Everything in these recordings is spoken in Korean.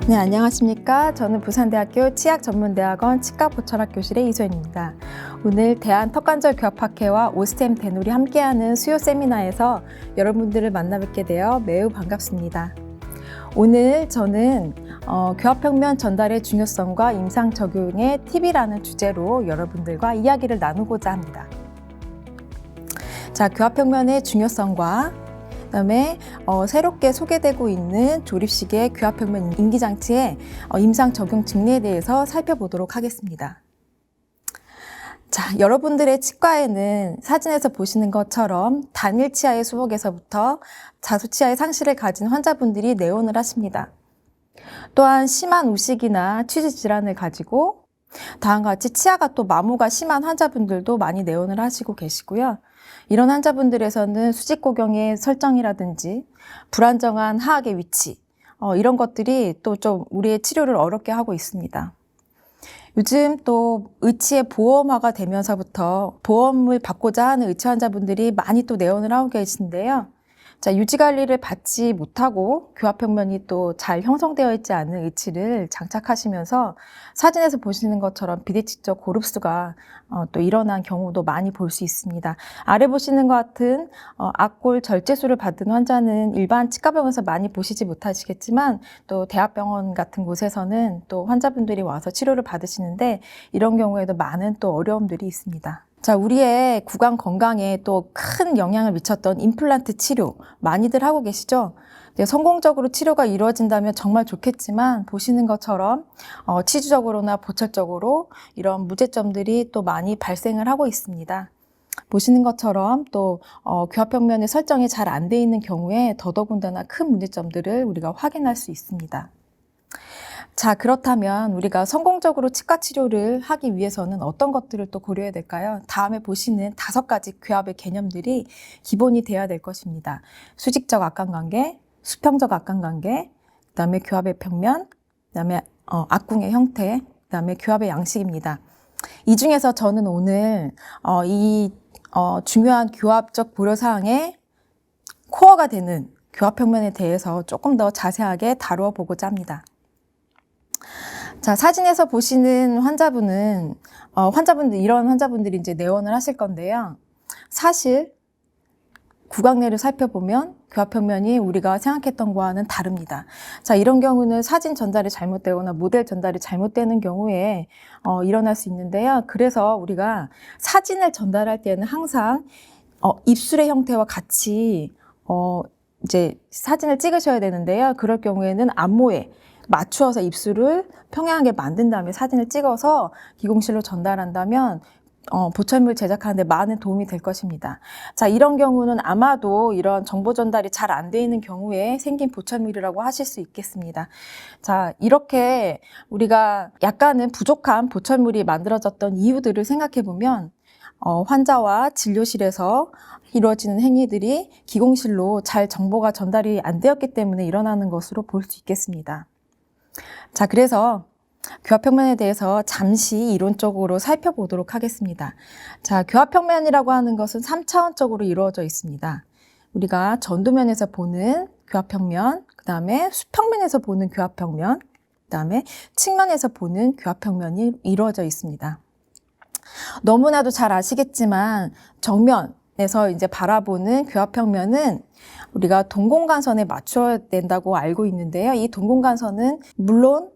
네, 안녕하십니까. 저는 부산대학교 치약전문대학원 치과보철학교실의 이소연입니다. 오늘 대한턱관절교합학회와 오스템 대놀이 함께하는 수요 세미나에서 여러분들을 만나 뵙게 되어 매우 반갑습니다. 오늘 저는 교합평면 전달의 중요성과 임상 적용의 팁이라는 주제로 여러분들과 이야기를 나누고자 합니다. 자, 교합평면의 중요성과 그다음에 새롭게 소개되고 있는 조립식의 교합평면 인기장치의 임상 적용 증례에 대해서 살펴보도록 하겠습니다. 자, 여러분들의 치과에는 사진에서 보시는 것처럼 단일 치아의 수복에서부터 자수 치아의 상실을 가진 환자분들이 내원을 하십니다. 또한 심한 우식이나 치주 질환을 가지고 다음과 같이 치아가 또 마모가 심한 환자분들도 많이 내원을 하시고 계시고요. 이런 환자분들에서는 수직고경의 설정이라든지 불안정한 하악의 위치 이런 것들이 또 좀 우리의 치료를 어렵게 하고 있습니다. 요즘 또 의치의 보험화가 되면서부터 보험을 받고자 하는 의치 환자분들이 많이 또 내원을 하고 계신데요. 자, 유지관리를 받지 못하고 교합평면이 또 잘 형성되어 있지 않은 의치를 장착하시면서 사진에서 보시는 것처럼 비대칭적 고릅수가 또 일어난 경우도 많이 볼 수 있습니다. 아래 보시는 것 같은 악골 절제술을 받은 환자는 일반 치과병원에서 많이 보시지 못하시겠지만 또 대학병원 같은 곳에서는 또 환자분들이 와서 치료를 받으시는데 이런 경우에도 많은 또 어려움들이 있습니다. 자, 우리의 구강 건강에 또 큰 영향을 미쳤던 임플란트 치료 많이들 하고 계시죠? 네, 성공적으로 치료가 이루어진다면 정말 좋겠지만 보시는 것처럼 치주적으로나 보철적으로 이런 문제점들이 또 많이 발생을 하고 있습니다. 보시는 것처럼 또 교합평면의 설정이 잘 안 돼 있는 경우에 더더군다나 큰 문제점들을 우리가 확인할 수 있습니다. 자, 그렇다면 우리가 성공적으로 치과 치료를 하기 위해서는 어떤 것들을 또 고려해야 될까요? 다음에 보시는 5가지 교합의 개념들이 기본이 되어야 될 것입니다. 수직적 악관관계, 수평적 악관관계, 그다음에 교합의 평면, 그다음에 악궁의 형태, 그다음에 교합의 양식입니다. 이 중에서 저는 오늘 이 중요한 교합적 고려사항의 코어가 되는 교합평면에 대해서 조금 더 자세하게 다루어 보고자 합니다. 자, 사진에서 보시는 환자분은 이런 환자분들이 이제 내원을 하실 건데요. 사실 구강내를 살펴보면 교합평면이 우리가 생각했던 거와는 다릅니다. 자, 이런 경우는 사진 전달이 잘못되거나 모델 전달이 잘못되는 경우에 일어날 수 있는데요. 그래서 우리가 사진을 전달할 때는 항상 입술의 형태와 같이 이제 사진을 찍으셔야 되는데요. 그럴 경우에는 안모에 맞추어서 입술을 평행하게 만든 다음에 사진을 찍어서 기공실로 전달한다면 보철물 제작하는 데 많은 도움이 될 것입니다. 자, 이런 경우는 아마도 이런 정보 전달이 잘 안 돼 있는 경우에 생긴 보철물이라고 하실 수 있겠습니다. 자, 이렇게 우리가 약간은 부족한 보철물이 만들어졌던 이유들을 생각해 보면 환자와 진료실에서 이루어지는 행위들이 기공실로 잘 정보가 전달이 안 되었기 때문에 일어나는 것으로 볼 수 있겠습니다. 자, 그래서 교합평면에 대해서 잠시 이론적으로 살펴보도록 하겠습니다. 자, 교합평면이라고 하는 것은 3차원적으로 이루어져 있습니다. 우리가 전도면에서 보는 교합평면, 그 다음에 수평면에서 보는 교합평면, 그 다음에 측면에서 보는 교합평면이 이루어져 있습니다. 너무나도 잘 아시겠지만 정면에서 이제 바라보는 교합평면은 우리가 동공간선에 맞춰야 된다고 알고 있는데요. 이 동공간선은 물론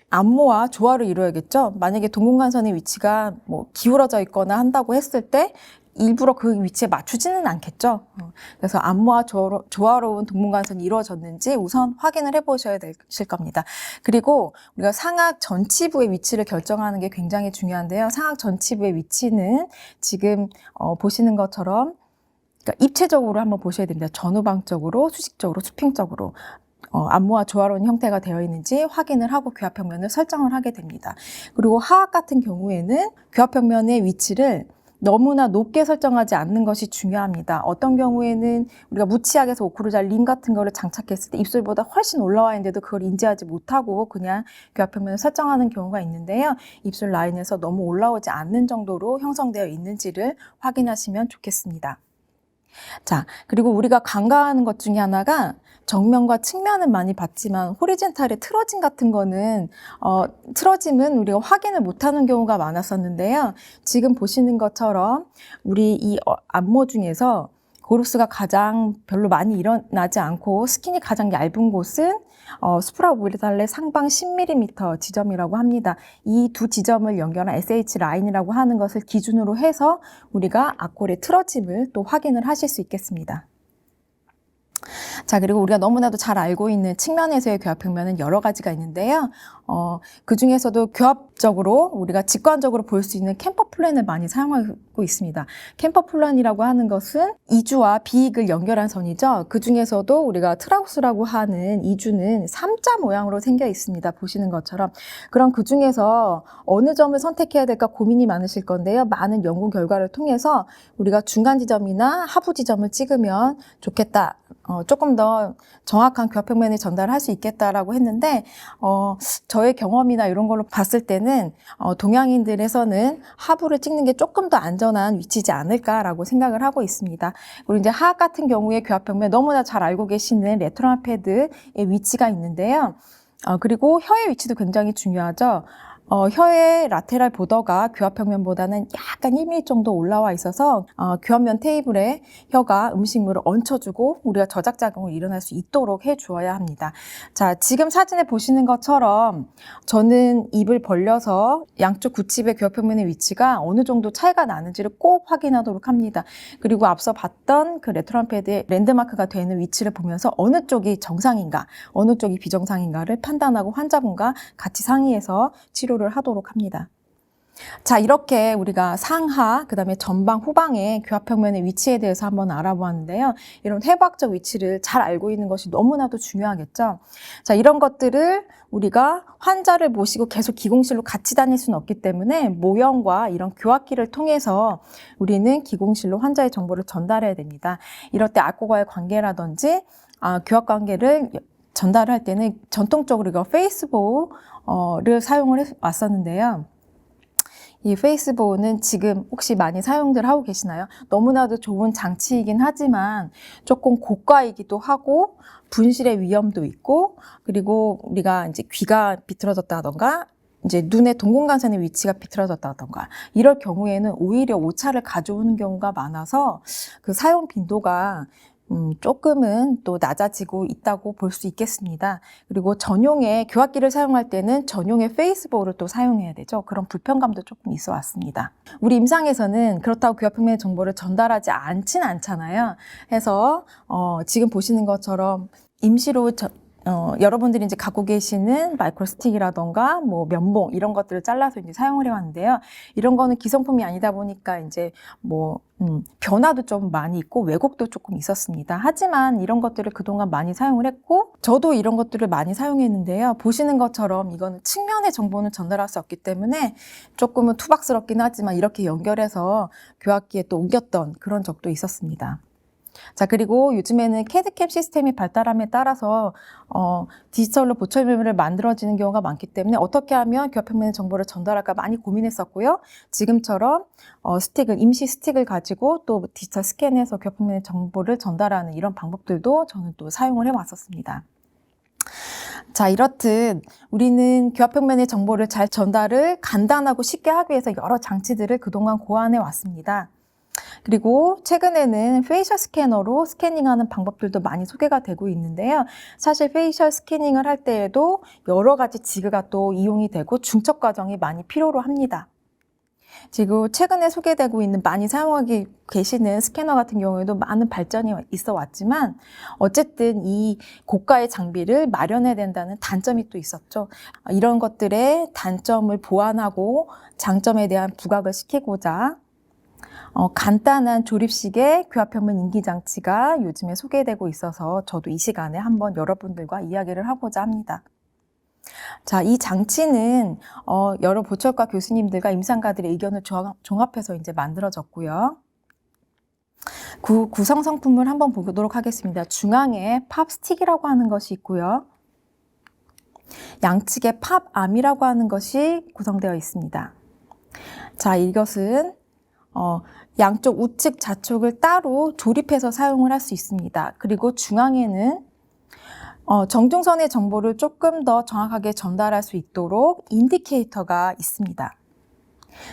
안모와 조화를 이루어야겠죠. 만약에 동공간선의 위치가 기울어져 있거나 한다고 했을 때 일부러 그 위치에 맞추지는 않겠죠. 그래서 안모와 조화로운 동공간선이 이루어졌는지 우선 확인을 해보셔야 되실 겁니다. 그리고 우리가 상악 전치부의 위치를 결정하는 게 굉장히 중요한데요. 상악 전치부의 위치는 지금 보시는 것처럼 그러니까 입체적으로 한번 보셔야 됩니다. 전후방적으로, 수직적으로, 수평적으로 안모와 조화로운 형태가 되어 있는지 확인을 하고 교합평면을 설정을 하게 됩니다. 그리고 하악 같은 경우에는 교합평면의 위치를 너무나 높게 설정하지 않는 것이 중요합니다. 어떤 경우에는 우리가 무치약에서 오크루잘 림 같은 거를 장착했을 때 입술보다 훨씬 올라와 있는데도 그걸 인지하지 못하고 그냥 교합평면을 설정하는 경우가 있는데요. 입술 라인에서 너무 올라오지 않는 정도로 형성되어 있는지를 확인하시면 좋겠습니다. 자, 그리고 우리가 간과하는 것 중에 하나가 정면과 측면은 많이 봤지만 호리젠탈의 틀어짐 같은 거는 틀어짐은 우리가 확인을 못하는 경우가 많았었는데요. 지금 보시는 것처럼 우리 이 안모 중에서 고루스가 가장 별로 많이 일어나지 않고 스킨이 가장 얇은 곳은 수프라오비탈의 상방 10mm 지점이라고 합니다. 이 두 지점을 연결한 SH 라인이라고 하는 것을 기준으로 해서 우리가 앞골의 틀어짐을 또 확인을 하실 수 있겠습니다. 자, 그리고 우리가 너무나도 잘 알고 있는 측면에서의 교합평면은 여러 가지가 있는데요. 그 중에서도 교합적으로 우리가 직관적으로 볼 수 있는 캠퍼 플랜을 많이 사용하고 있습니다. 캠퍼 플랜이라고 하는 것은 이주와 비익을 연결한 선이죠. 그 중에서도 우리가 트라우스라고 하는 이주는 3자 모양으로 생겨 있습니다. 보시는 것처럼. 그럼 그 중에서 어느 점을 선택해야 될까 고민이 많으실 건데요. 많은 연구 결과를 통해서 우리가 중간 지점이나 하부 지점을 찍으면 좋겠다. 조금 더 정확한 교합평면을 전달할 수 있겠다라고 했는데 저의 경험이나 이런 걸로 봤을 때는 동양인들에서는 하부를 찍는 게 조금 더 안전한 위치지 않을까라고 생각을 하고 있습니다. 그리고 이제 하악 같은 경우에 교합평면 너무나 잘 알고 계시는 레트럴 패드의 위치가 있는데요. 그리고 혀의 위치도 굉장히 중요하죠. 혀의 라테랄 보더가 교합평면보다는 약간 1mm 정도 올라와 있어서 교합면 테이블에 혀가 음식물을 얹혀주고 우리가 저작작용을 일어날 수 있도록 해주어야 합니다. 자, 지금 사진에 보시는 것처럼 저는 입을 벌려서 양쪽 굿집의 교합평면의 위치가 어느 정도 차이가 나는지를 꼭 확인하도록 합니다. 그리고 앞서 봤던 그 레트럴 패드의 랜드마크가 되는 위치를 보면서 어느 쪽이 정상인가, 어느 쪽이 비정상인가를 판단하고 환자분과 같이 상의해서 치료를 하도록 합니다. 자, 이렇게 우리가 상하, 그 다음에 전방, 후방의 교합평면의 위치에 대해서 한번 알아보았는데요. 이런 해부학적 위치를 잘 알고 있는 것이 너무나도 중요하겠죠. 자, 이런 것들을 우리가 환자를 모시고 계속 기공실로 같이 다닐 수는 없기 때문에 모형과 이런 교합기를 통해서 우리는 기공실로 환자의 정보를 전달해야 됩니다. 이럴 때 악과과의 관계라든지 교합 관계를 전달할 때는 전통적으로 이거 페이스보호를 사용을 해 왔었는데요. 이 페이스보호는 지금 혹시 많이 사용들 하고 계시나요? 너무나도 좋은 장치이긴 하지만 조금 고가이기도 하고 분실의 위험도 있고 그리고 우리가 이제 귀가 비틀어졌다던가 이제 눈의 동공간선의 위치가 비틀어졌다던가 이럴 경우에는 오히려 오차를 가져오는 경우가 많아서 그 사용 빈도가 조금은 또 낮아지고 있다고 볼 수 있겠습니다. 그리고 전용의 교합기를 사용할 때는 전용의 페이스보호를 또 사용해야 되죠. 그런 불편감도 조금 있어 왔습니다. 우리 임상에서는 그렇다고 교합평면의 정보를 전달하지 않진 않잖아요. 해서 지금 보시는 것처럼 임시로 여러분들이 이제 갖고 계시는 마이크로스틱이라던가 뭐 면봉 이런 것들을 잘라서 이제 사용을 해왔는데요. 이런 거는 기성품이 아니다 보니까 이제 뭐 변화도 좀 많이 있고 왜곡도 조금 있었습니다. 하지만 이런 것들을 그동안 많이 사용을 했고 저도 이런 것들을 많이 사용했는데요. 보시는 것처럼 이거는 측면의 정보는 전달할 수 없기 때문에 조금은 투박스럽긴 하지만 이렇게 연결해서 교합기에 또 옮겼던 그런 적도 있었습니다. 자, 그리고 요즘에는 캐드캠 시스템이 발달함에 따라서 디지털로 보철면을 만들어지는 경우가 많기 때문에 어떻게 하면 교합평면의 정보를 전달할까 많이 고민했었고요. 지금처럼 임시 스틱을 가지고 또 디지털 스캔해서 교합평면의 정보를 전달하는 이런 방법들도 저는 또 사용을 해왔었습니다. 자, 이렇듯 우리는 교합평면의 정보를 잘 전달을 간단하고 쉽게 하기 위해서 여러 장치들을 그동안 고안해 왔습니다. 그리고 최근에는 페이셜 스캐너로 스캐닝하는 방법들도 많이 소개가 되고 있는데요. 사실 페이셜 스캐닝을 할 때에도 여러 가지 지그가 또 이용이 되고 중첩 과정이 많이 필요로 합니다. 그리고 최근에 소개되고 있는 많이 사용하고 계시는 스캐너 같은 경우에도 많은 발전이 있어 왔지만 어쨌든 이 고가의 장비를 마련해야 된다는 단점이 또 있었죠. 이런 것들의 단점을 보완하고 장점에 대한 부각을 시키고자 간단한 조립식의 교합평면 인기장치가 요즘에 소개되고 있어서 저도 이 시간에 한번 여러분들과 이야기를 하고자 합니다. 자, 이 장치는 여러 보철과 교수님들과 임상가들의 의견을 종합해서 이제 만들어졌고요. 구성 성품을 한번 보도록 하겠습니다. 중앙에 팝 스틱이라고 하는 것이 있고요. 양측에 팝 암이라고 하는 것이 구성되어 있습니다. 자, 이것은 양쪽 우측, 좌측을 따로 조립해서 사용을 할 수 있습니다. 그리고 중앙에는 정중선의 정보를 조금 더 정확하게 전달할 수 있도록 인디케이터가 있습니다.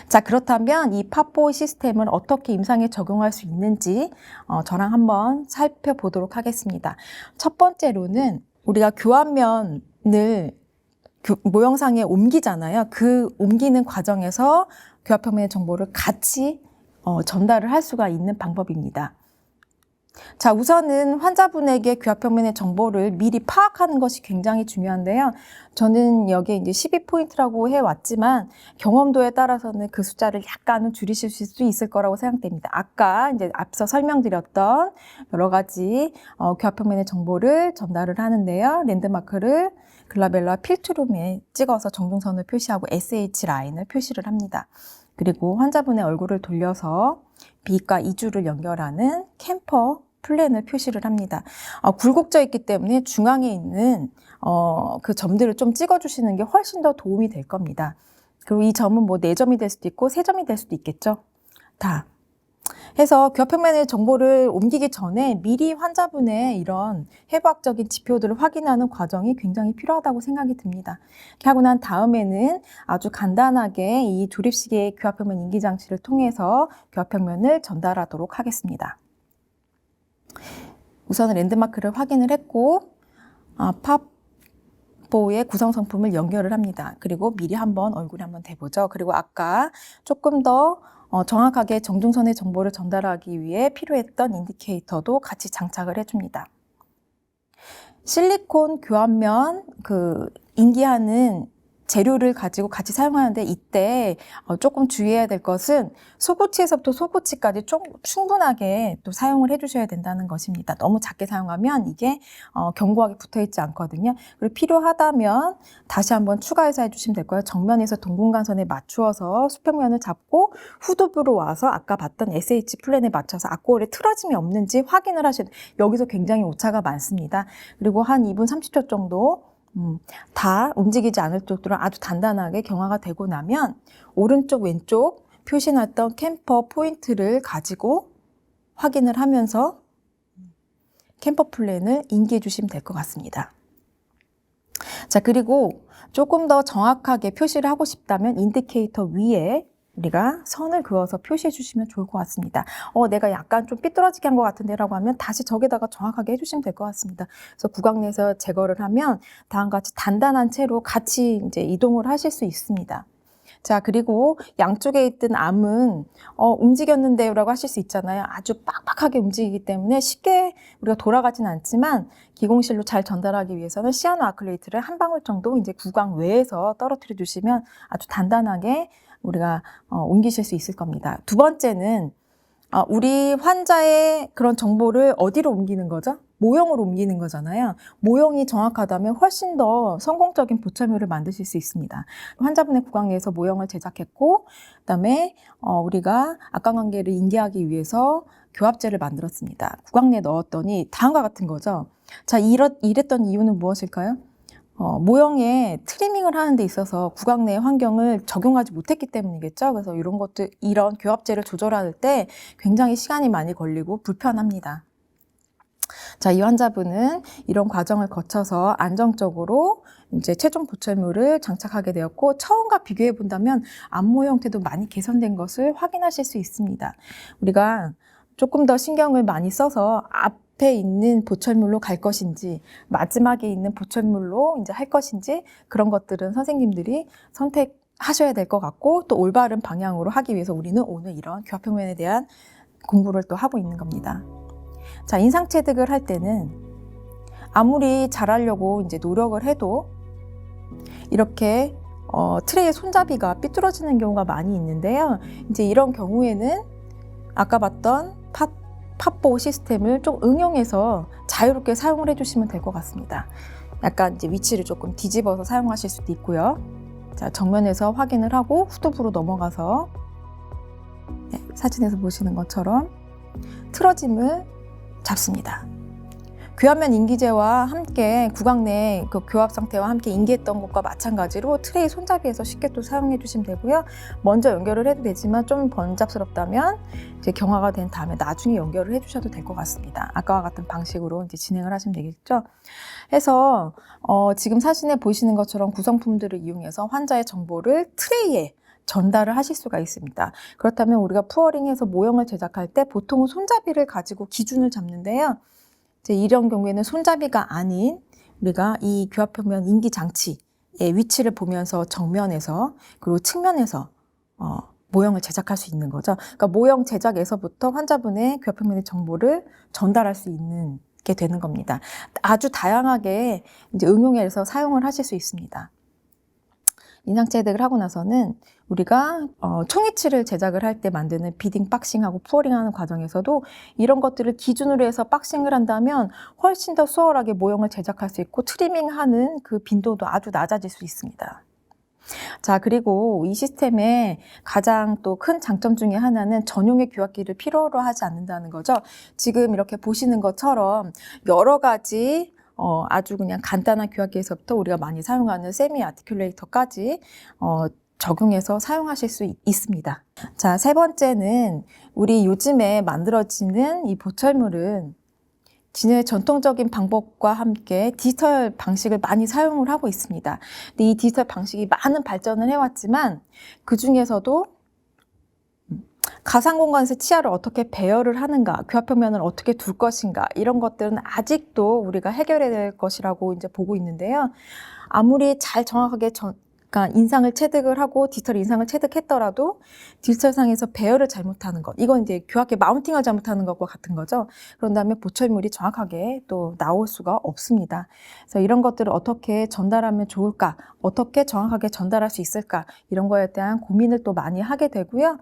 자, 그렇다면 이 팝4 시스템을 어떻게 임상에 적용할 수 있는지 저랑 한번 살펴보도록 하겠습니다. 첫 번째로는 우리가 교환면을 모형상에 옮기잖아요. 그 옮기는 과정에서 교합평면의 정보를 같이 전달을 할 수가 있는 방법입니다. 자, 우선은 환자분에게 교합평면의 정보를 미리 파악하는 것이 굉장히 중요한데요. 저는 여기에 이제 12포인트라고 해왔지만 경험도에 따라서는 그 숫자를 약간은 줄이실 수 있을 거라고 생각됩니다. 아까 이제 앞서 설명드렸던 여러 가지 교합평면의 정보를 전달을 하는데요. 랜드마크를 글라벨라 필트룸에 찍어서 정중선을 표시하고 SH 라인을 표시를 합니다. 그리고 환자분의 얼굴을 돌려서 B과 이주를 연결하는 캠퍼 플랜을 표시를 합니다. 굴곡져 있기 때문에 중앙에 있는 그 점들을 좀 찍어주시는 게 훨씬 더 도움이 될 겁니다. 그리고 이 점은 뭐 4점이 될 수도 있고 3점이 될 수도 있겠죠. 다 해서 교합평면의 정보를 옮기기 전에 미리 환자분의 이런 해부학적인 지표들을 확인하는 과정이 굉장히 필요하다고 생각이 듭니다. 이렇게 하고 난 다음에는 아주 간단하게 이 조립식의 교합평면 인기장치를 통해서 교합평면을 전달하도록 하겠습니다. 우선은 랜드마크를 확인을 했고 팝4의 구성 성품을 연결을 합니다. 그리고 미리 한번 얼굴에 한번 대보죠. 그리고 아까 조금 더 정확하게 정중선의 정보를 전달하기 위해 필요했던 인디케이터도 같이 장착을 해줍니다. 실리콘 교환면 인기하는 재료를 가지고 같이 사용하는데 이때 조금 주의해야 될 것은 소구치에서부터 소구치까지 좀 충분하게 또 사용을 해주셔야 된다는 것입니다. 너무 작게 사용하면 이게 견고하게 붙어있지 않거든요. 그리고 필요하다면 다시 한번 추가해서 해주시면 될 거예요. 정면에서 동공간선에 맞추어서 수평면을 잡고 후두부로 와서 아까 봤던 SH 플랜에 맞춰서 앞골에 틀어짐이 없는지 확인을 하셔야 돼요. 여기서 굉장히 오차가 많습니다. 그리고 한 2분 30초 정도 다 움직이지 않을 정도로 아주 단단하게 경화가 되고 나면 오른쪽 왼쪽 표시났던 캠퍼 포인트를 가지고 확인을 하면서 캠퍼 플랜을 인기해 주시면 될 것 같습니다. 자, 그리고 조금 더 정확하게 표시를 하고 싶다면 인디케이터 위에 우리가 선을 그어서 표시해 주시면 좋을 것 같습니다. 내가 약간 좀 삐뚤어지게 한 것 같은데 라고 하면 다시 저기다가 정확하게 해주시면 될 것 같습니다. 그래서 구강 내에서 제거를 하면 다음과 같이 단단한 채로 같이 이제 이동을 하실 수 있습니다. 자, 그리고 양쪽에 있던 암은 움직였는데요 라고 하실 수 있잖아요. 아주 빡빡하게 움직이기 때문에 쉽게 우리가 돌아가진 않지만 기공실로 잘 전달하기 위해서는 시아노 아클레이트를 한 방울 정도 이제 구강 외에서 떨어뜨려 주시면 아주 단단하게 우리가 옮기실 수 있을 겁니다. 두 번째는 우리 환자의 그런 정보를 어디로 옮기는 거죠? 모형으로 옮기는 거잖아요. 모형이 정확하다면 훨씬 더 성공적인 보철물을 만드실 수 있습니다. 환자분의 구강 내에서 모형을 제작했고 그다음에 우리가 악관관계를 인계하기 위해서 교합제를 만들었습니다. 구강 내에 넣었더니 다음과 같은 거죠. 자, 이랬던 이유는 무엇일까요? 모형에 트리밍을 하는 데 있어서 구강 내의 환경을 적용하지 못했기 때문이겠죠. 그래서 이런 교합제를 조절할 때 굉장히 시간이 많이 걸리고 불편합니다. 자, 이 환자분은 이런 과정을 거쳐서 안정적으로 이제 최종 보철물을 장착하게 되었고 처음과 비교해 본다면 안모 형태도 많이 개선된 것을 확인하실 수 있습니다. 우리가 조금 더 신경을 많이 써서 앞에 있는 보철물로 갈 것인지 마지막에 있는 보철물로 이제 할 것인지 그런 것들은 선생님들이 선택하셔야 될 것 같고 또 올바른 방향으로 하기 위해서 우리는 오늘 이런 교합평면에 대한 공부를 또 하고 있는 겁니다. 자, 인상체득을 할 때는 아무리 잘하려고 이제 노력을 해도 이렇게 트레이의 손잡이가 삐뚤어지는 경우가 많이 있는데요. 이제 이런 경우에는 아까 봤던 팝4 시스템을 좀 응용해서 자유롭게 사용을 해주시면 될 것 같습니다. 약간 이제 위치를 조금 뒤집어서 사용하실 수도 있고요. 자, 정면에서 확인을 하고 후두부로 넘어가서 사진에서 보시는 것처럼 틀어짐을 잡습니다. 교합면 인기제와 함께 구강 내 그 교합 상태와 함께 인계했던 것과 마찬가지로 트레이 손잡이에서 쉽게 또 사용해 주시면 되고요. 먼저 연결을 해도 되지만 좀 번잡스럽다면 이제 경화가 된 다음에 나중에 연결을 해주셔도 될 것 같습니다. 아까와 같은 방식으로 이제 진행을 하시면 되겠죠. 해서 지금 사진에 보시는 것처럼 구성품들을 이용해서 환자의 정보를 트레이에 전달을 하실 수가 있습니다. 그렇다면 우리가 푸어링해서 모형을 제작할 때 보통은 손잡이를 가지고 기준을 잡는데요. 이제 이런 경우에는 손잡이가 아닌 우리가 이 교합평면 인기장치의 위치를 보면서 정면에서 그리고 측면에서 모형을 제작할 수 있는 거죠. 그러니까 모형 제작에서부터 환자분의 교합평면의 정보를 전달할 수 있는 게 되는 겁니다. 아주 다양하게 이제 응용해서 사용을 하실 수 있습니다. 인상체 혜택을 하고 나서는 우리가 총이치를 제작을 할 때 만드는 비딩, 박싱하고 푸어링하는 과정에서도 이런 것들을 기준으로 해서 박싱을 한다면 훨씬 더 수월하게 모형을 제작할 수 있고 트리밍하는 그 빈도도 아주 낮아질 수 있습니다. 자, 그리고 이 시스템의 가장 또 큰 장점 중에 하나는 전용의 규합기를 필요로 하지 않는다는 거죠. 지금 이렇게 보시는 것처럼 여러 가지 아주 그냥 간단한 규합기에서부터 우리가 많이 사용하는 세미 아티큘레이터까지 적용해서 사용하실 수 있습니다. 자, 세 번째는 우리 요즘에 만들어지는 이 보철물은 진의 전통적인 방법과 함께 디지털 방식을 많이 사용을 하고 있습니다. 근데 이 디지털 방식이 많은 발전을 해왔지만 그 중에서도 가상 공간에서 치아를 어떻게 배열을 하는가, 교합평면을 어떻게 둘 것인가 이런 것들은 아직도 우리가 해결해야 될 것이라고 이제 보고 있는데요. 아무리 잘 정확하게 그러니까 인상을 체득을 하고 디지털 인상을 체득했더라도 디지털상에서 배열을 잘못하는 것, 이건 이제 교합기 마운팅을 잘못하는 것과 같은 거죠. 그런 다음에 보철물이 정확하게 또 나올 수가 없습니다. 그래서 이런 것들을 어떻게 전달하면 좋을까, 어떻게 정확하게 전달할 수 있을까 이런 거에 대한 고민을 또 많이 하게 되고요.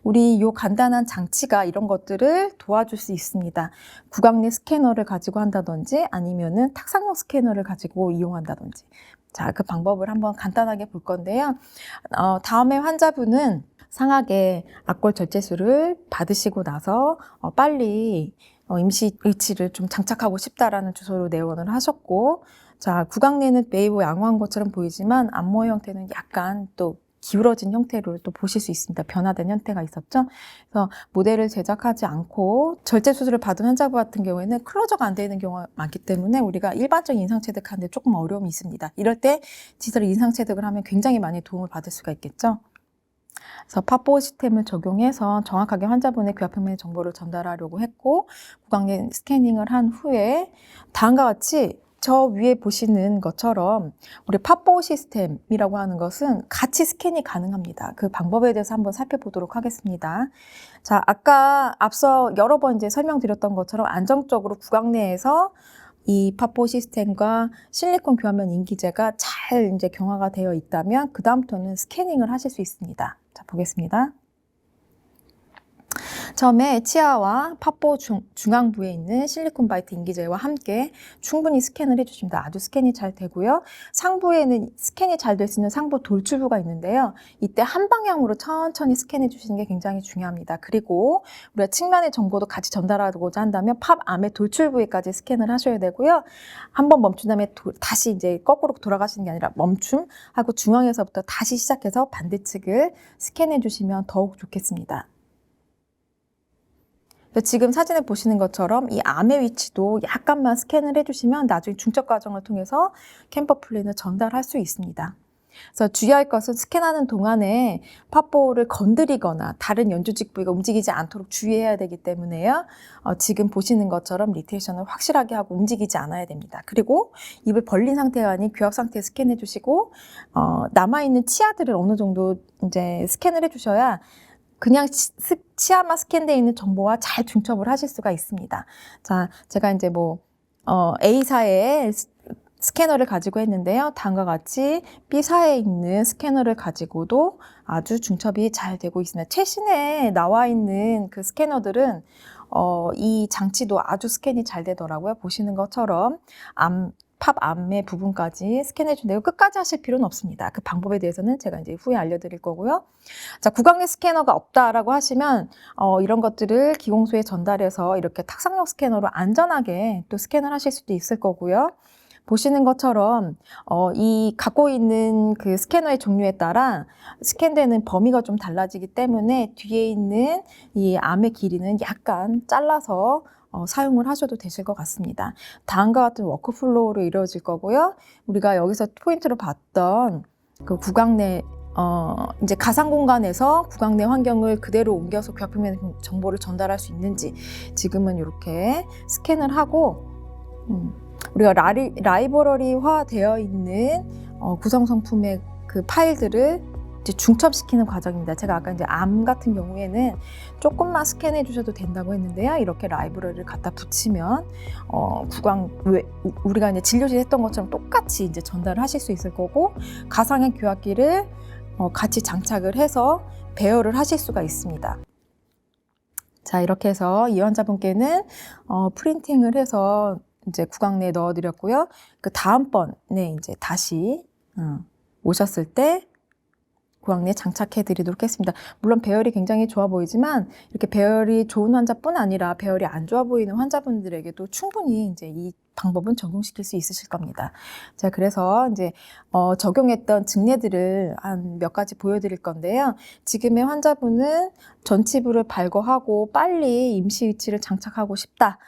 우리 요 간단한 장치가 이런 것들을 도와줄 수 있습니다. 구강 내 스캐너를 가지고 한다든지 아니면은 탁상용 스캐너를 가지고 이용한다든지. 자, 그 방법을 한번 간단하게 볼 건데요. 다음에 환자분은 상하게 악골 절제술을 받으시고 나서 빨리 임시 의치를 좀 장착하고 싶다라는 주소로 내원을 하셨고, 자, 구강 내는 웨이브 양호한 것처럼 보이지만 안모 형태는 약간 또 기울어진 형태로 또 보실 수 있습니다. 변화된 형태가 있었죠. 그래서 모델을 제작하지 않고 절제 수술을 받은 환자분 같은 경우에는 클로저가 안 되는 경우가 많기 때문에 우리가 일반적인 인상 체득하는데 조금 어려움이 있습니다. 이럴 때 디지털 인상 체득을 하면 굉장히 많이 도움을 받을 수가 있겠죠. 그래서 팝보 시스템을 적용해서 정확하게 환자분의 교합평면의 정보를 전달하려고 했고, 구강내 스캐닝을 한 후에 다음과 같이 저 위에 보시는 것처럼 우리 팝보 시스템이라고 하는 것은 같이 스캔이 가능합니다. 그 방법에 대해서 한번 살펴보도록 하겠습니다. 자, 아까 앞서 여러 번 이제 설명드렸던 것처럼 안정적으로 구강 내에서 이 팝보 시스템과 실리콘 교합면 인기제가 잘 이제 경화가 되어 있다면 그 다음부터는 스캐닝을 하실 수 있습니다. 자, 보겠습니다. 처음에 치아와 팝보 중앙부에 있는 실리콘 바이트 인기제와 함께 충분히 스캔을 해주십니다. 아주 스캔이 잘 되고요. 상부에는 스캔이 잘 될 수 있는 상부 돌출부가 있는데요. 이때 한 방향으로 천천히 스캔해 주시는 게 굉장히 중요합니다. 그리고 우리가 측면의 정보도 같이 전달하고자 한다면 팝 암의 돌출부에까지 스캔을 하셔야 되고요. 한번 멈춘 다음에 다시 이제 거꾸로 돌아가시는 게 아니라 멈춤하고 중앙에서부터 다시 시작해서 반대측을 스캔해 주시면 더욱 좋겠습니다. 지금 사진에 보시는 것처럼 이 암의 위치도 약간만 스캔을 해주시면 나중에 중첩 과정을 통해서 캠퍼 플랜을 전달할 수 있습니다. 그래서 주의할 것은 스캔하는 동안에 팝보를 건드리거나 다른 연조직 부위가 움직이지 않도록 주의해야 되기 때문에요. 지금 보시는 것처럼 리테이션을 확실하게 하고 움직이지 않아야 됩니다. 그리고 입을 벌린 상태가 아닌 교합 상태 스캔해 주시고 남아있는 치아들을 어느 정도 이제 스캔을 해주셔야 그냥 치아만 스캔되어 있는 정보와 잘 중첩을 하실 수가 있습니다. 자, 제가 이제 A사의 스캐너를 가지고 했는데요. 다음과 같이 B사에 있는 스캐너를 가지고도 아주 중첩이 잘 되고 있습니다. 최신에 나와 있는 그 스캐너들은 이 장치도 아주 스캔이 잘 되더라고요. 보시는 것처럼 팝 암의 부분까지 스캔해 준대요. 끝까지 하실 필요는 없습니다. 그 방법에 대해서는 제가 이제 후에 알려드릴 거고요. 자, 구강내 스캐너가 없다라고 하시면 이런 것들을 기공소에 전달해서 이렇게 탁상용 스캐너로 안전하게 또 스캔을 하실 수도 있을 거고요. 보시는 것처럼 이 갖고 있는 그 스캐너의 종류에 따라 스캔되는 범위가 좀 달라지기 때문에 뒤에 있는 이 암의 길이는 약간 잘라서 사용을 하셔도 되실 것 같습니다. 다음과 같은 워크플로우로 이루어질 거고요. 우리가 여기서 포인트로 봤던 그 구강내 이제 가상 공간에서 구강내 환경을 그대로 옮겨서 귀압표면 정보를 전달할 수 있는지 지금은 이렇게 스캔을 하고 우리가 라이브러리화 되어 있는 구성 성품의 그 파일들을 이제 중첩시키는 과정입니다. 제가 아까 이제 암 같은 경우에는 조금만 스캔해 주셔도 된다고 했는데요. 이렇게 라이브러리를 갖다 붙이면 우리가 이제 진료실 했던 것처럼 똑같이 이제 전달을 하실 수 있을 거고, 가상의 귀압기를 같이 장착을 해서 배열을 하실 수가 있습니다. 자, 이렇게 해서 이 환자분께는 프린팅을 해서 이제 구강내에 넣어드렸고요. 그 다음번에 이제 다시 오셨을 때 구강내에 장착해 드리도록 했습니다. 물론 배열이 굉장히 좋아 보이지만 이렇게 배열이 좋은 환자뿐 아니라 배열이 안 좋아 보이는 환자분들에게도 충분히 이제 이 방법은 적용시킬 수 있으실 겁니다. 자, 그래서 이제 적용했던 증례들을 한 몇 가지 보여드릴 건데요. 지금의 환자분은 전치부를 발거하고 빨리 임시 의치를 장착하고 싶다.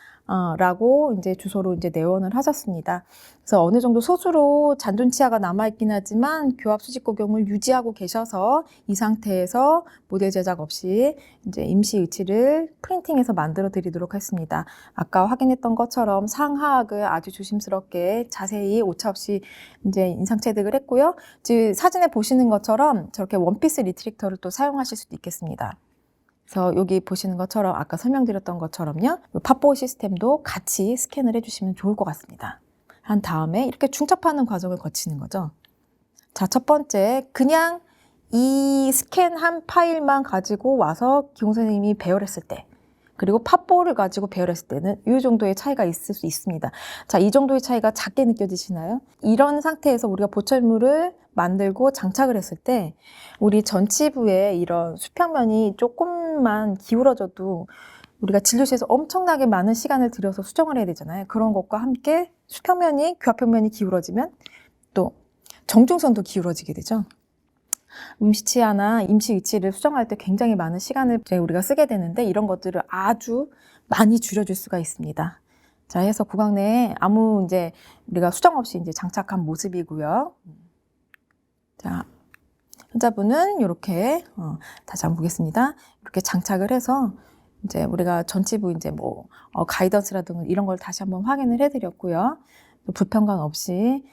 라고 이제 주소로 이제 내원을 하셨습니다. 그래서 어느 정도 소수로 잔존 치아가 남아있긴 하지만 교합 수직 고경을 유지하고 계셔서 이 상태에서 모델 제작 없이 이제 임시 의치를 프린팅해서 만들어 드리도록 했습니다. 아까 확인했던 것처럼 상하악을 아주 조심스럽게 자세히 오차 없이 이제 인상 체득을 했고요. 지금 사진에 보시는 것처럼 저렇게 원피스 리트릭터를 또 사용하실 수도 있겠습니다. 그래서 여기 보시는 것처럼 아까 설명드렸던 것처럼요. 팝보 시스템도 같이 스캔을 해주시면 좋을 것 같습니다. 한 다음에 이렇게 중첩하는 과정을 거치는 거죠. 자, 첫 번째, 그냥 이 스캔한 파일만 가지고 와서 기공 선생님이 배열했을 때, 그리고 팝보를 가지고 배열했을 때는 이 정도의 차이가 있을 수 있습니다. 자, 이 정도의 차이가 작게 느껴지시나요? 이런 상태에서 우리가 보철물을 만들고 장착을 했을 때 우리 전치부에 이런 수평면이 조금만 기울어져도 우리가 진료실에서 엄청나게 많은 시간을 들여서 수정을 해야 되잖아요. 그런 것과 함께 수평면이, 귀압표면이 기울어지면 또 정중선도 기울어지게 되죠. 임시치아나 임시위치를 수정할 때 굉장히 많은 시간을 우리가 쓰게 되는데 이런 것들을 아주 많이 줄여줄 수가 있습니다. 자, 해서 구강내에 아무 이제 우리가 수정 없이 이제 장착한 모습이고요. 자, 환자분은 이렇게 다시 한번 보겠습니다. 이렇게 장착을 해서 이제 우리가 전치부 이제 뭐 가이던스라든가 이런 걸 다시 한번 확인을 해드렸고요. 불편감 없이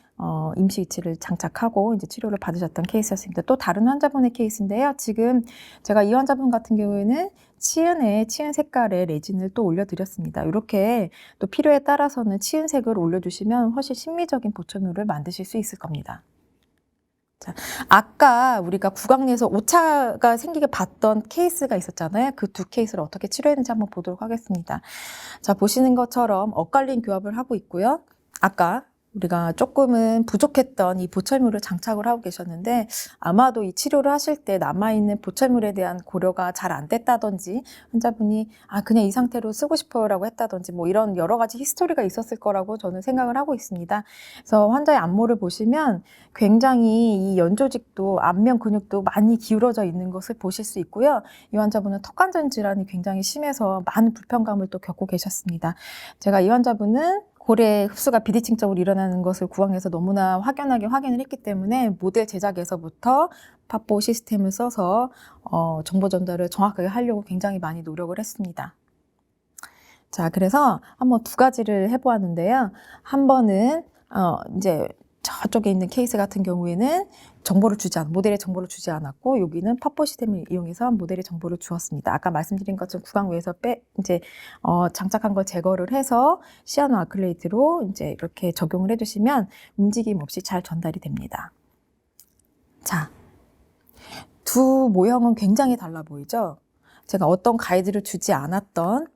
임시 위치를 장착하고 이제 치료를 받으셨던 케이스였습니다. 또 다른 환자분의 케이스인데요. 지금 제가 이 환자분 같은 경우에는 치은 색깔의 레진을 또 올려드렸습니다. 이렇게 또 필요에 따라서는 치은 색을 올려주시면 훨씬 심미적인 보철물을 만드실 수 있을 겁니다. 자, 아까 우리가 구강내에서 오차가 생기게 봤던 케이스가 있었잖아요. 그 두 케이스를 어떻게 치료했는지 한번 보도록 하겠습니다. 자, 보시는 것처럼 엇갈린 교합을 하고 있고요. 아까 우리가 조금은 부족했던 이 보철물을 장착을 하고 계셨는데 아마도 이 치료를 하실 때 남아있는 보철물에 대한 고려가 잘 안 됐다든지 환자분이 그냥 이 상태로 쓰고 싶어요 라고 했다든지 뭐 이런 여러 가지 히스토리가 있었을 거라고 저는 생각을 하고 있습니다. 그래서 환자의 안모를 보시면 굉장히 이 연조직도 안면 근육도 많이 기울어져 있는 것을 보실 수 있고요. 이 환자분은 턱관절 질환이 굉장히 심해서 많은 불편감을 또 겪고 계셨습니다. 제가 이 환자분은 고래 흡수가 비대칭적으로 일어나는 것을 구강에서 너무나 확연하게 확인을 했기 때문에 모델 제작에서부터 팝보 시스템을 써서 정보 전달을 정확하게 하려고 굉장히 많이 노력을 했습니다. 자, 그래서 한번 두 가지를 해보았는데요. 한 번은 이제 저쪽에 있는 케이스 같은 경우에는 모델의 정보를 주지 않았고, 여기는 팝보 시스템을 이용해서 모델의 정보를 주었습니다. 아까 말씀드린 것처럼 구강외에서 장착한 걸 제거를 해서 시아노 아크릴레이트로 이제 이렇게 적용을 해주시면 움직임 없이 잘 전달이 됩니다. 자, 두 모형은 굉장히 달라 보이죠? 제가 어떤 가이드를 주지 않았던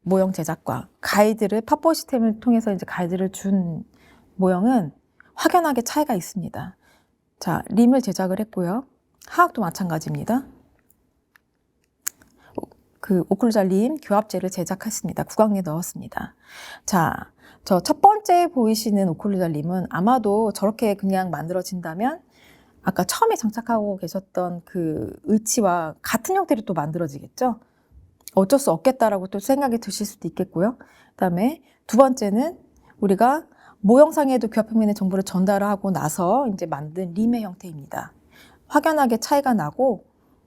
모형 제작과 가이드를 팝보 시스템을 통해서 이제 가이드를 준 모형은 확연하게 차이가 있습니다. 자, 림을 제작을 했고요. 하악도 마찬가지입니다. 그 오클루자 림 교합제를 제작했습니다. 구강내에 넣었습니다. 자, 저 첫 번째 보이시는 오클루자 림은 아마도 저렇게 그냥 만들어진다면 아까 처음에 장착하고 계셨던 그 의치와 같은 형태로 또 만들어지겠죠? 어쩔 수 없겠다라고 또 생각이 드실 수도 있겠고요. 그다음에 두 번째는 우리가 모형상에도 교합평면의 정보를 전달하고 나서 이제 만든 림의 형태입니다. 확연하게 차이가 나고,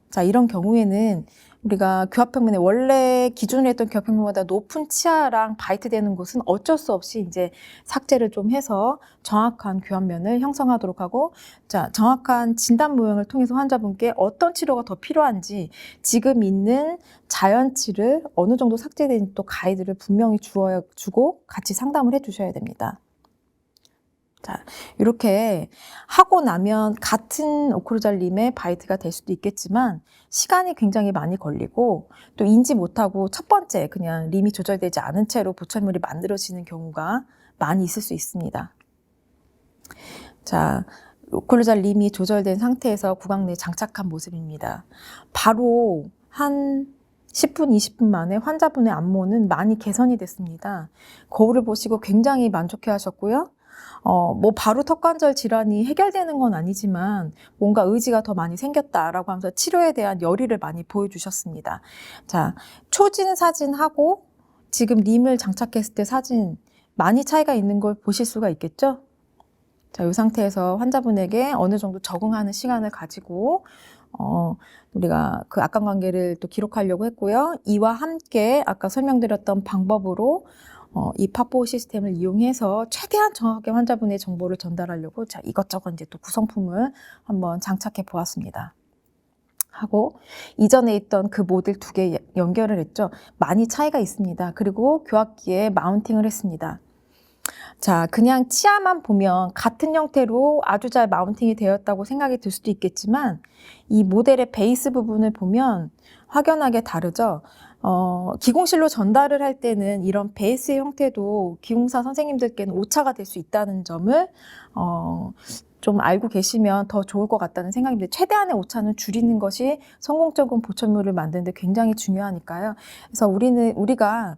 자, 이런 경우에는 우리가 교합평면에 원래 기존에 했던 교합평면보다 높은 치아랑 바이트 되는 곳은 어쩔 수 없이 이제 삭제를 좀 해서 정확한 교합면을 형성하도록 하고, 자, 정확한 진단 모형을 통해서 환자분께 어떤 치료가 더 필요한지 지금 있는 자연치를 어느 정도 삭제된 또 가이드를 분명히 주고 같이 상담을 해 주셔야 됩니다. 자, 이렇게 하고 나면 같은 오클루자 림의 바이트가 될 수도 있겠지만 시간이 굉장히 많이 걸리고 또 인지 못하고 첫 번째 그냥 림이 조절되지 않은 채로 보철물이 만들어지는 경우가 많이 있을 수 있습니다. 자, 오클루자 림이 조절된 상태에서 구강내에 장착한 모습입니다. 바로 한 10분, 20분 만에 환자분의 안모는 많이 개선이 됐습니다. 거울을 보시고 굉장히 만족해 하셨고요. 뭐 바로 턱관절 질환이 해결되는 건 아니지만 뭔가 의지가 더 많이 생겼다라고 하면서 치료에 대한 열의를 많이 보여주셨습니다. 자, 초진 사진하고 지금 림을 장착했을 때 사진 많이 차이가 있는 걸 보실 수가 있겠죠? 자, 이 상태에서 환자분에게 어느 정도 적응하는 시간을 가지고 우리가 그 악관관계를 또 기록하려고 했고요. 이와 함께 아까 설명드렸던 방법으로 이 팝보 시스템을 이용해서 최대한 정확하게 환자분의 정보를 전달하려고 자, 이것저것 이제 또 구성품을 한번 장착해 보았습니다. 하고 이전에 있던 그 모듈 2개 연결을 했죠. 많이 차이가 있습니다. 그리고 교합기에 마운팅을 했습니다. 자, 그냥 치아만 보면 같은 형태로 아주 잘 마운팅이 되었다고 생각이 들 수도 있겠지만 이 모델의 베이스 부분을 보면 확연하게 다르죠. 기공실로 전달을 할 때는 이런 베이스의 형태도 기공사 선생님들께는 오차가 될 수 있다는 점을 좀 알고 계시면 더 좋을 것 같다는 생각입니다. 최대한의 오차는 줄이는 것이 성공적인 보철물을 만드는데 굉장히 중요하니까요. 그래서 우리가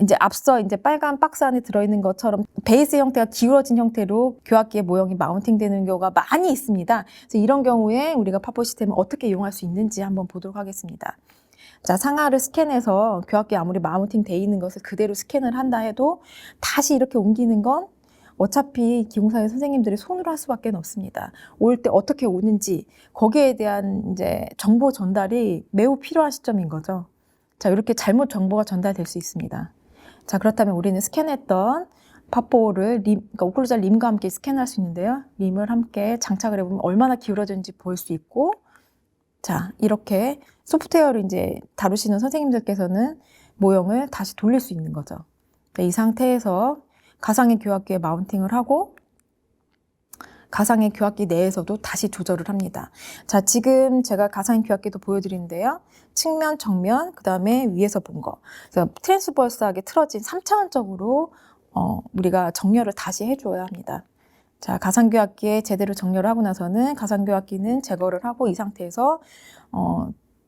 이제 앞서 이제 빨간 박스 안에 들어있는 것처럼 베이스 형태가 기울어진 형태로 교합기의 모형이 마운팅 되는 경우가 많이 있습니다. 그래서 이런 경우에 우리가 팝보 시스템을 어떻게 이용할 수 있는지 한번 보도록 하겠습니다. 자, 상하를 스캔해서 교합기에 아무리 마운팅 돼 있는 것을 그대로 스캔을 한다 해도 다시 이렇게 옮기는 건 어차피 기공사의 선생님들이 손으로 할 수밖에 없습니다. 올 때 어떻게 오는지 거기에 대한 이제 정보 전달이 매우 필요한 시점인 거죠. 자, 이렇게 잘못 정보가 전달될 수 있습니다. 자, 그렇다면 우리는 스캔했던 팝보를 그러니까 오클루자 림과 함께 스캔할 수 있는데요. 림을 함께 장착을 해보면 얼마나 기울어졌는지 볼 수 있고, 자, 이렇게 소프트웨어를 이제 다루시는 선생님들께서는 모형을 다시 돌릴 수 있는 거죠. 이 상태에서 가상의 교합기에 마운팅을 하고 가상의 교합기 내에서도 다시 조절을 합니다. 자, 지금 제가 가상의 교합기도 보여드리는데요. 측면, 정면, 그 다음에 위에서 본 거. 그래서 트랜스버스하게 틀어진 3차원적으로 우리가 정렬을 다시 해줘야 합니다. 자, 가상교합기에 제대로 정렬을 하고 나서는 가상교합기는 제거를 하고 이 상태에서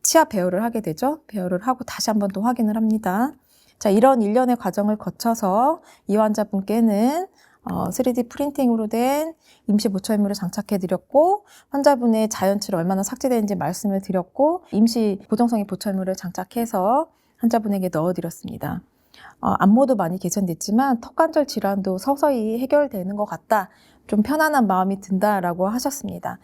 치아 배열을 하게 되죠. 배열을 하고 다시 한번 더 확인을 합니다. 자, 이런 일련의 과정을 거쳐서 이 환자분께는 3D 프린팅으로 된 임시 보철물을 장착해 드렸고 환자분의 자연치를 얼마나 삭제되는지 말씀을 드렸고 임시 고정성의 보철물을 장착해서 환자분에게 넣어 드렸습니다. 안모도 많이 개선됐지만 턱관절 질환도 서서히 해결되는 것 같다. 좀 편안한 마음이 든다라고 하셨습니다.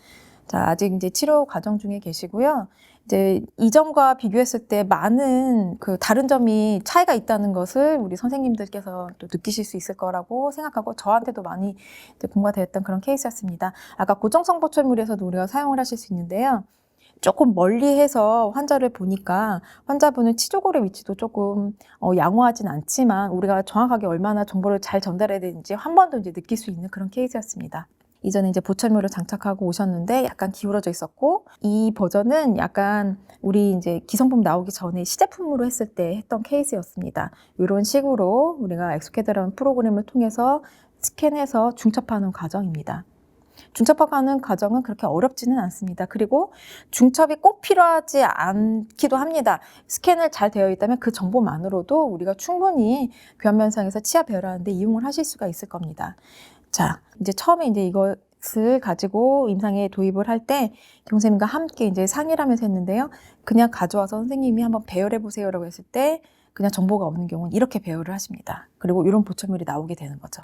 자, 아직 이제 치료 과정 중에 계시고요. 이제 이전과 비교했을 때 많은 그 다른 점이 차이가 있다는 것을 우리 선생님들께서 또 느끼실 수 있을 거라고 생각하고 저한테도 많이 이제 공부가 되었던 그런 케이스였습니다. 아까 고정성 보철물에서도 우리가 사용을 하실 수 있는데요. 조금 멀리해서 환자를 보니까 환자분은 치조골의 위치도 조금 양호하진 않지만 우리가 정확하게 얼마나 정보를 잘 전달해야 되는지 한 번 더 이제 느낄 수 있는 그런 케이스였습니다. 이전에 이제 보철물을 장착하고 오셨는데 약간 기울어져 있었고, 이 버전은 약간 우리 이제 기성품 나오기 전에 시제품으로 했을 때 했던 케이스였습니다. 이런 식으로 우리가 엑소캐드라는 프로그램을 통해서 스캔해서 중첩하는 과정입니다. 중첩하는 과정은 그렇게 어렵지는 않습니다. 그리고 중첩이 꼭 필요하지 않기도 합니다. 스캔을 잘 되어 있다면 그 정보만으로도 우리가 충분히 교환면상에서 치아 배열하는데 이용을 하실 수가 있을 겁니다. 자, 이제 처음에 이제 이것을 가지고 임상에 도입을 할 때 교수님과 함께 이제 상의를 하면서 했는데요. 그냥 가져와서 선생님이 한번 배열해 보세요라고 했을 때 그냥 정보가 없는 경우는 이렇게 배열을 하십니다. 그리고 이런 보철물이 나오게 되는 거죠.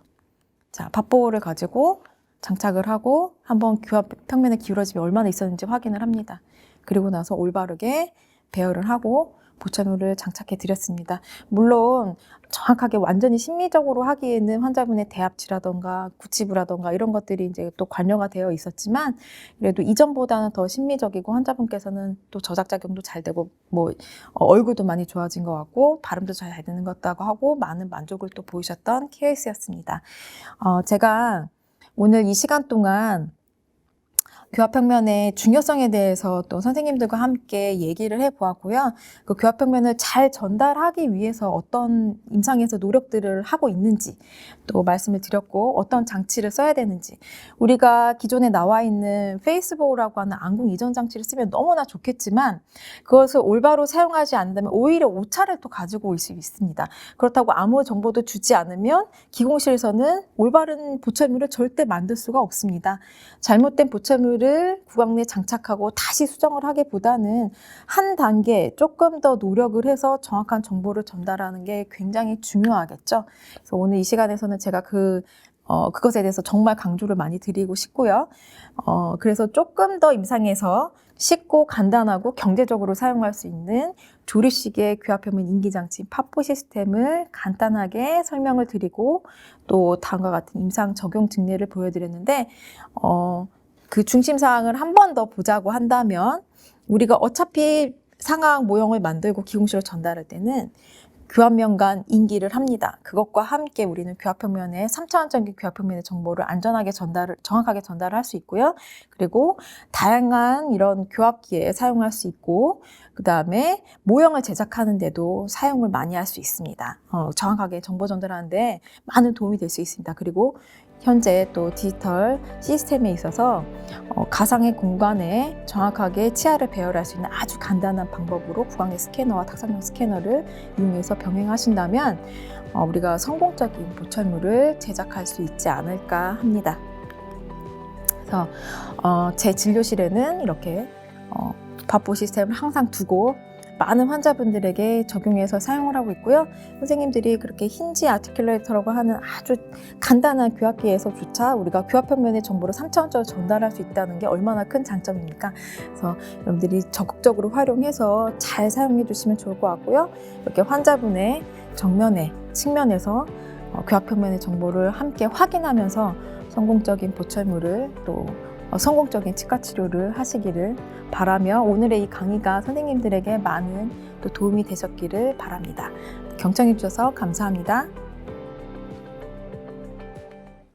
자, πατ보를 가지고 장착을 하고 한번 교합 평면의 기울어짐이 얼마나 있었는지 확인을 합니다. 그리고 나서 올바르게 배열을 하고 보철물을 장착해 드렸습니다. 물론 정확하게 완전히 심미적으로 하기에는 환자분의 대합치라던가 구치부라던가 이런 것들이 이제 또 관여가 되어 있었지만 그래도 이전보다는 더 심미적이고 환자분께서는 또 저작작용도 잘 되고 뭐 얼굴도 많이 좋아진 것 같고 발음도 잘 되는 것 같다고 하고 많은 만족을 또 보이셨던 케이스였습니다. 제가 오늘 이 시간 동안 교합평면의 중요성에 대해서 또 선생님들과 함께 얘기를 해보았고요. 그 교합평면을 잘 전달하기 위해서 어떤 임상에서 노력들을 하고 있는지 또 말씀을 드렸고 어떤 장치를 써야 되는지 우리가 기존에 나와 있는 페이스보우라고 하는 안궁 이전 장치를 쓰면 너무나 좋겠지만 그것을 올바로 사용하지 않는다면 오히려 오차를 또 가지고 올 수 있습니다. 그렇다고 아무 정보도 주지 않으면 기공실에서는 올바른 보철물을 절대 만들 수가 없습니다. 잘못된 보철물 구강 내에 장착하고 다시 수정을 하기보다는 한 단계 조금 더 노력을 해서 정확한 정보를 전달하는 게 굉장히 중요하겠죠. 그래서 오늘 이 시간에서는 제가 그것에 대해서 정말 강조를 많이 드리고 싶고요. 그래서 조금 더 임상에서 쉽고 간단하고 경제적으로 사용할 수 있는 조립식의 교합평면 인기장치 팟보 시스템을 간단하게 설명을 드리고 또 다음과 같은 임상 적용 증례를 보여드렸는데 그 중심사항을 한 번 더 보자고 한다면 우리가 어차피 상악 모형을 만들고 기공실로 전달할 때는 교합면 간 인기를 합니다. 그것과 함께 우리는 교합평면의 3차원적인 교합평면의 정보를 안전하게 정확하게 전달을 할 수 있고요. 그리고 다양한 이런 교합기에 사용할 수 있고 그 다음에 모형을 제작하는데도 사용을 많이 할 수 있습니다. 정확하게 정보 전달하는데 많은 도움이 될 수 있습니다. 그리고 현재 또 디지털 시스템에 있어서 가상의 공간에 정확하게 치아를 배열할 수 있는 아주 간단한 방법으로 구강내 스캐너와 탁상용 스캐너를 이용해서 병행하신다면 우리가 성공적인 보철물을 제작할 수 있지 않을까 합니다. 그래서 제 진료실에는 이렇게 팟보 시스템을 항상 두고 많은 환자분들에게 적용해서 사용을 하고 있고요. 선생님들이 그렇게 힌지 아티큘레이터라고 하는 아주 간단한 교합기에서조차 우리가 교합평면의 정보를 3차원적으로 전달할 수 있다는 게 얼마나 큰 장점입니까? 그래서 여러분들이 적극적으로 활용해서 잘 사용해 주시면 좋을 것 같고요. 이렇게 환자분의 정면에, 측면에서 교합평면의 정보를 함께 확인하면서 성공적인 보철물을 또 성공적인 치과 치료를 하시기를 바라며 오늘의 이 강의가 선생님들에게 많은 또 도움이 되셨기를 바랍니다. 경청해 주셔서 감사합니다.